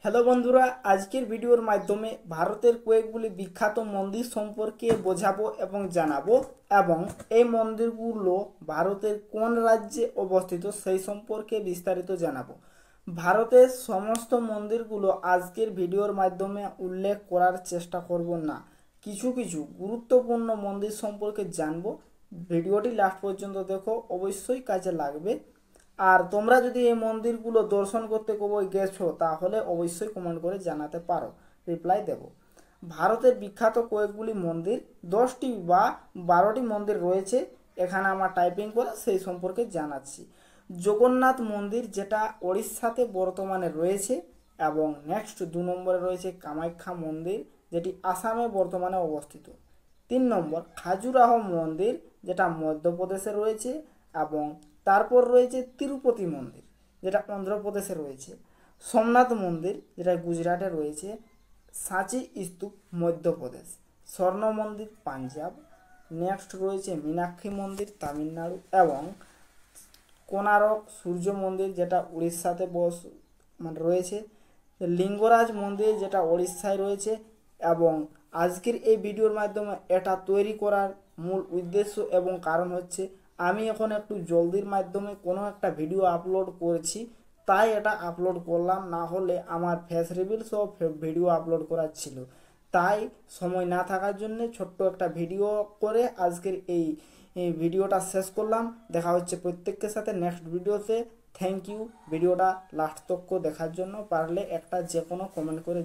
Hello বন্ধুরা, আজকের ভিডিওর মাধ্যমে ভারতের কয়েকগুলি বিখ্যাত মন্দির সম্পর্কে বোঝাবো এবং জানাবো, এবং এই মন্দিরগুলো ভারতের কোন রাজ্যে অবস্থিত সেই সম্পর্কে বিস্তারিত জানাবো। ভারতের সমস্ত মন্দিরগুলো আজকের ভিডিওর মাধ্যমে উল্লেখ করার চেষ্টা করব না, কিছু কিছু গুরুত্বপূর্ণ মন্দির সম্পর্কে জানবো। ভিডিওটি লাস্ট পর্যন্ত দেখো, অবশ্যই কাজে লাগবে। আর তোমরা যদি এই মন্দিরগুলো দর্শন করতে কবে গেছো তাহলে অবশ্যই কমেন্ট করে জানাতে পারো, রিপ্লাই দেব। ভারতের বিখ্যাত কয়েকগুলি মন্দির 10টি বা 12টি মন্দির রয়েছে, এখানে আমার টাইপিং করে সেই সম্পর্কে জানাচ্ছি। জগন্নাথ মন্দির, যেটা ওড়িশাতে বর্তমানে রয়েছে, এবং নেক্সট 2 নম্বরে রয়েছে কামাখ্যা মন্দির, যেটি আসামে বর্তমানে অবস্থিত। 3 নম্বর খাজুরাহ মন্দির, যেটা মধ্যপ্রদেশে রয়েছে, এবং তারপর রয়েছে তিরুপতি মন্দির, যেটা অন্ধ্রপ্রদেশে রয়েছে। সোমনাথ মন্দির, যেটা গুজরাটে রয়েছে। সাঁচি স্তূপ মধ্যপ্রদেশ। স্বর্ণ মন্দির পাঞ্জাব। নেক্সট রয়েছে মীনাক্ষী মন্দির তামিলনাড়ু, এবং কোনারক সূর্য মন্দির, যেটা উড়িষ্যাতে রয়েছে। লিঙ্গরাজ মন্দির, যেটা ওড়িশায় রয়েছে। এবং আজকের এই ভিডিওর মাধ্যমে এটা তৈরি করার মূল উদ্দেশ্য এবং কারণ হচ্ছে, আমি এখন একটু জলদির মাধ্যমে কোনো একটা ভিডিও আপলোড করেছি, তাই এটা আপলোড করলাম, না হলে আমার ফেস রিভিল সহ ভিডিও আপলোড করার ছিল। তাই সময় না থাকার জন্য ছোট্ট একটা ভিডিও করে আজকের এই ভিডিওটা শেষ করলাম। দেখা হচ্ছে প্রত্যেকের সাথে নেক্সট ভিডিওতে। থ্যাংক ইউ ভিডিওটা লাস্ট তক দেখার জন্য। পারলে একটা যে কোনো কমেন্ট করে